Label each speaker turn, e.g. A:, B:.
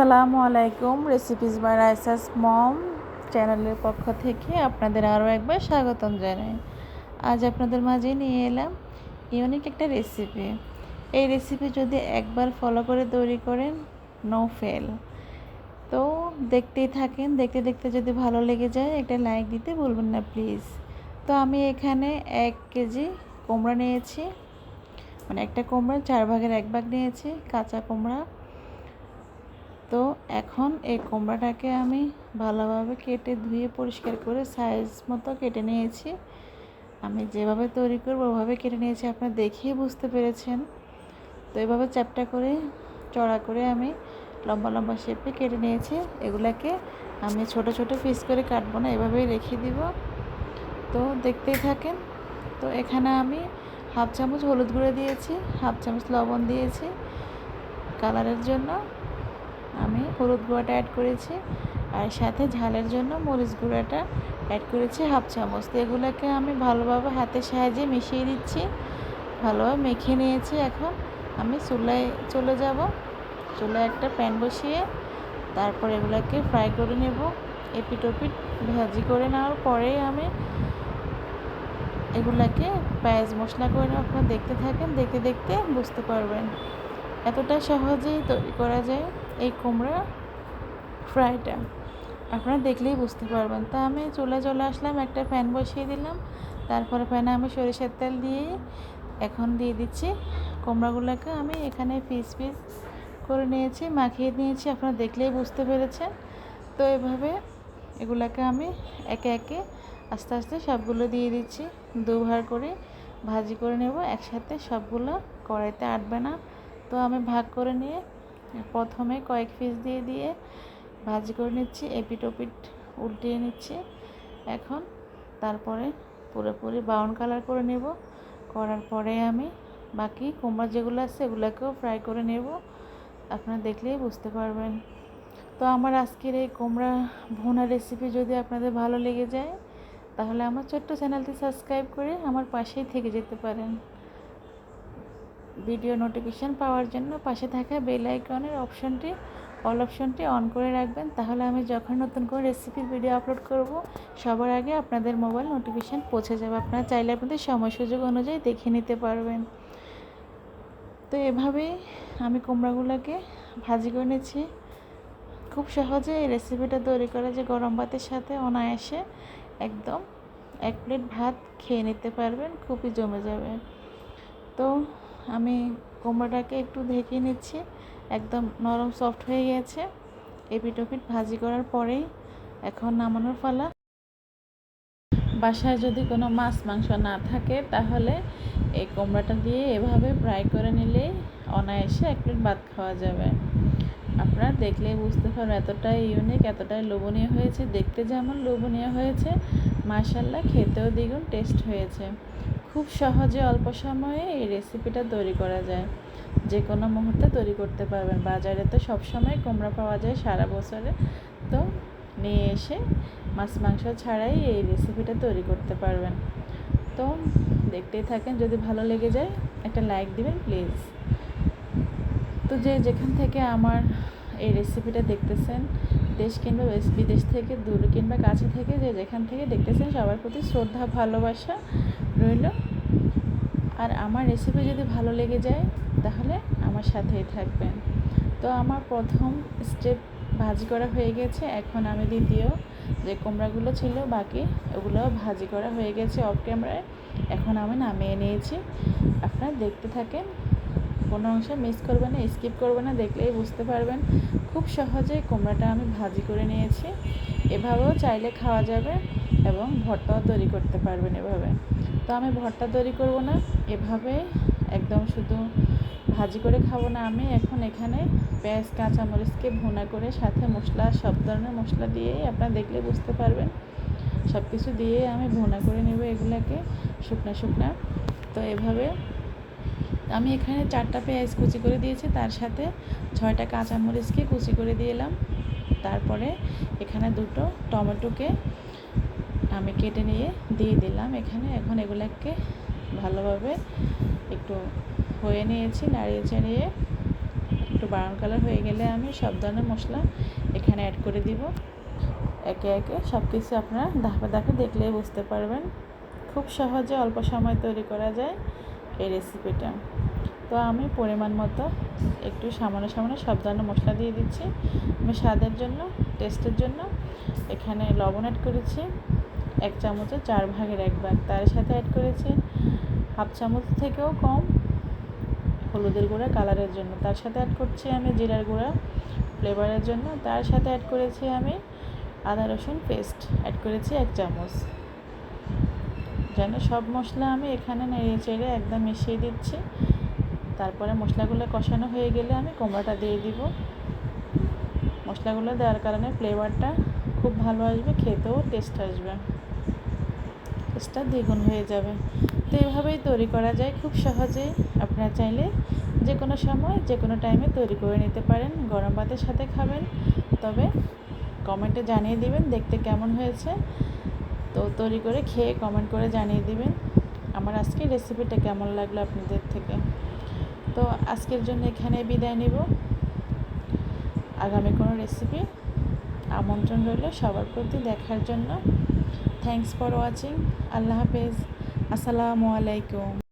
A: আসসালামু আলাইকুম। Recipes by রাইসাস মম চ্যানেলের পক্ষ থেকে আপনাদের আরও একবার স্বাগতম জানাই। আজ আপনাদের মাঝে নিয়ে এলাম ইউনিক একটা রেসিপি। এই রেসিপি যদি একবার ফলো করে তৈরি করেন, নো ফেল। তো দেখতেই থাকেন, দেখতে দেখতে যদি ভালো লেগে যায় একটা লাইক দিতে ভুলবেন না প্লিজ। তো আমি এখানে 1 কেজি কুমড়া নিয়েছি, মানে একটা কুমড়া 4 ভাগের 1 ভাগ নিয়েছি, কাঁচা কুমড়া। তো এখন এই কুমড়াটাকে আমি ভালোভাবে কেটে ধুয়ে পরিষ্কার করে সাইজ মতো কেটে নিয়েছি। আমি যেভাবে তৈরি করবো ওভাবে কেটে নিয়েছি, আপনারা দেখেই বুঝতে পেরেছেন। তো এভাবে চ্যাপটা করে চড়া করে আমি লম্বা লম্বা শেপে কেটে নিয়েছি। এগুলাকে আমি ছোট ছোট পিস করে কাটবো না, এভাবেই রেখে দিব। তো দেখতেই থাকেন। তো এখানে আমি 1/2 চামচ হলুদ গুঁড়ো দিয়েছি, 1/2 চামচ লবণ দিয়েছি কালারের জন্য। আমি হলুদ গুঁড়োটা অ্যাড করেছি, আর সাথে ঝালের জন্য মরিচ গুঁড়োটা অ্যাড করেছি 1/2 চামচ। তো এগুলোকে আমি ভালোভাবে হাতের সাহায্যে মিশিয়ে দিচ্ছি, ভালোভাবে মেখে নিয়েছি। এখন আমি চুলায় চলে যাব। চুলায় একটা প্যান বসিয়ে তারপর এগুলোকে ফ্রাই করে নেব। এপিট ওপিট ভাজি করে নেওয়ার পরেই আমি এগুলাকে পেঁয়াজ মশলা করে নেব। আপনারা দেখতে থাকেন, দেখতে দেখতে বুঝতে পারবেন। এতটা সহজেই তৈরি করা যায় এই কুমড়া ফ্রাইটা, আপনারা দেখলেই বুঝতে পারবেন। তা আমি চুলায় চলে আসলাম, একটা প্যান বসিয়ে দিলাম। তারপরে প্যানে আমি সরিষার তেল দিয়ে এখন দিয়ে দিচ্ছি কুমড়াগুলোকে। আমি এখানে পিস পিস করে নিয়েছি, মাখিয়ে নিয়েছি, আপনারা দেখলেই বুঝতে পেরেছেন। তো এভাবে এগুলাকে আমি একে একে আস্তে আস্তে সবগুলো দিয়ে দিচ্ছি। দুবার করে ভাজি করে নেব, একসাথে সবগুলো কড়াইতে আটবে না। তো আমি ভাগ করে নিয়ে প্রথমে কয়েক পিস দিয়ে দিয়ে ভাজি করে নিচ্ছি, এপিট ওপিট উল্টিয়ে নিচ্ছি। এখন তারপরে পুরোপুরি ব্রাউন কালার করে নেব। করার পরে আমি বাকি কুমড়া যেগুলো আছে এগুলোকেও ফ্রাই করে নেব, আপনারা দেখলেই বুঝতে পারবেন। তো আমার আজকের এই কুমড়া ভুনা রেসিপি যদি আপনাদের ভালো লেগে যায় তাহলে আমার ছোট্ট চ্যানেলটি সাবস্ক্রাইব করে আমার পাশেই থেকে যেতে পারেন। ভিডিও নোটিফিকেশান পাওয়ার জন্য পাশে থাকা বেল আইকনের অল অপশনটি অন করে রাখবেন, তাহলে আমি যখন নতুন করে রেসিপির ভিডিও আপলোড করব সবার আগে আপনাদের মোবাইল নোটিফিকেশান পৌঁছে যাবে। আপনারা চাইলে আপনাদের সময় সুযোগ অনুযায়ী দেখে নিতে পারবেন। তো এভাবেই আমি কুমড়াগুলোকে ভাজি করে নিচ্ছি। খুব সহজে এই রেসিপিটা তৈরি করা যে গরম ভাতের সাথে অনায়াসে একদম 1 প্লেট ভাত খেয়ে নিতে পারবেন, খুবই জমে যাবে। তো আমি কুমড়োটাকে একটু ঢেকে নিচ্ছি, একদম নরম সফট হয়ে গেছে। এপিট ওপিট ভাজি করার পরেই এখন নামানোর পালা। বাসায় যদি কোনো মাছ মাংস না থাকে তাহলে এই কুমড়োটা দিয়ে এভাবে ফ্রাই করে নিলেই অনায়াসে 1 প্লেট ভাত খাওয়া যাবে। আপনারা দেখলেই বুঝতে পারবেন এতটাই ইউনিক, এতটাই লোভনীয় হয়েছে। দেখতে যেমন লোভনীয় হয়েছে, মাশাআল্লাহ খেতেও দ্বিগুণ টেস্ট হয়েছে। খুব সহজে অল্প সময়ে এই রেসিপিটা তৈরি করা যায়, যে কোনো মুহূর্তে তৈরি করতে পারবেন। বাজারে তো সবসময় কুমড়া পাওয়া যায় সারা বছরে, তো নিয়ে এসে মাছ মাংস ছাড়াই এই রেসিপিটা তৈরি করতে পারবেন। তো দেখতেই থাকেন, যদি ভালো লেগে যায় একটা লাইক দিবেন প্লিজ। তো যেখান থেকে আমার এই রেসিপিটা দেখতেছেন, দেশ কিংবা বিদেশ থেকে, দূর কিংবা কাছে থেকে, যেখান থেকে দেখতেছেন সবার প্রতি শ্রদ্ধা ভালোবাসা রইল। আর আমার রেসিপি যদি ভালো লেগে যায় তাহলে আমার সাথেই থাকবেন। তো আমার প্রথম স্টেপ ভাজি করা হয়ে গেছে। এখন আমি দ্বিতীয় যে কুমড়াগুলো ছিল বাকি ওগুলোও ভাজি করা হয়ে গেছে অফ ক্যামেরায়। এখন আমি নামিয়ে নিয়েছি। আপনারা দেখতে থাকেন, কোনো অংশ মিস করবে না, স্কিপ করবে না, দেখলেই বুঝতে পারবেন। খুব সহজে কুমড়াটা আমি ভাজি করে নিয়েছি। এভাবেও চাইলে খাওয়া যাবে এবং ভর্তাও তৈরি করতে পারবেন এভাবে। তো আমি ভর্তা তৈরি করব না, এভাবে একদম শুধু ভাজি করে খাবো না। আমি এখন এখানে পেঁয়াজ কাঁচামরিচকে ভুনা করে সাথে মশলা, সব ধরনের মশলা দিয়েই আপনারা দেখলে বুঝতে পারবেন, সব কিছু দিয়ে আমি ভুনা করে নেব এগুলাকে শুকনা শুকনা। তো এভাবে আমি এখানে 4টা পেঁয়াজ কুচি করে দিয়েছি, তার সাথে 6টা কাঁচামরিচকে কুচি করে দিলাম। তারপরে এখানে 2টো টমেটোকে আমি কেটে নিয়ে দিয়ে দিলাম এখানে। এখন এগুলাকে ভালোভাবে একটু হয়ে নিয়েছি, নাড়িয়ে চাড়িয়ে একটু ব্রাউন কালার হয়ে গেলে আমি সব ধরনের মশলা এখানে অ্যাড করে দিব। একে একে সব কিছু আপনারা ধাপে ধাপে দেখলেই বুঝতে পারবেন। খুব সহজে অল্প সময় তৈরি করা যায় এই রেসিপিটা। তো আমি পরিমাণ মতো একটু সামান্য সামান্য সব ধরনের মশলা দিয়ে দিচ্ছি। আমি স্বাদের জন্য, টেস্টের জন্য এখানে লবণ অ্যাড করেছি 1 চামচের 4 ভাগের 1 ভাগ। তার সাথে অ্যাড করেছি হাফ চামচ থেকেও কম হলুদের গুঁড়া কালারের জন্য। তার সাথে অ্যাড করছি আমি জিরার গুঁড়া ফ্লেভারের জন্য। তার সাথে অ্যাড করেছি আমি আদা রসুন পেস্ট অ্যাড করেছি 1 চামচ। যেন সব মশলা আমি এখানে নেড়ে চেড়ে একদম মিশিয়ে দিচ্ছি। তারপরে মশলাগুলো কষানো হয়ে গেলে আমি কুমড়াটা দিয়ে দিব। মশলাগুলো দেওয়ার কারণে ফ্লেভারটা খুব ভালো আসবে, খেতেও টেস্ট আসবে, টেস্টটা দ্বিগুণ হয়ে যাবে। তো এইভাবেই তৈরি করা যায় খুব সহজেই। আপনারা চাইলে যে কোনো সময় যে কোনো টাইমে তৈরি করে নিতে পারেন। গরম ভাতের সাথে খাবেন। তবে কমেন্টে জানিয়ে দিবেন দেখতে কেমন হয়েছে। তো তৈরি করে খেয়ে কমেন্ট করে জানিয়ে দিবেন আমার আজকের রেসিপিটা কেমন লাগলো আপনাদের থেকে। তো আজকের জন্য এখানে বিদায় নিব। আগামী কোনো রেসিপি আমন্ত্রণ রইল সবার প্রতি দেখার জন্য। Thanks for watching. আল্লাহ হাফেজ। আসসালামু আলাইকুম।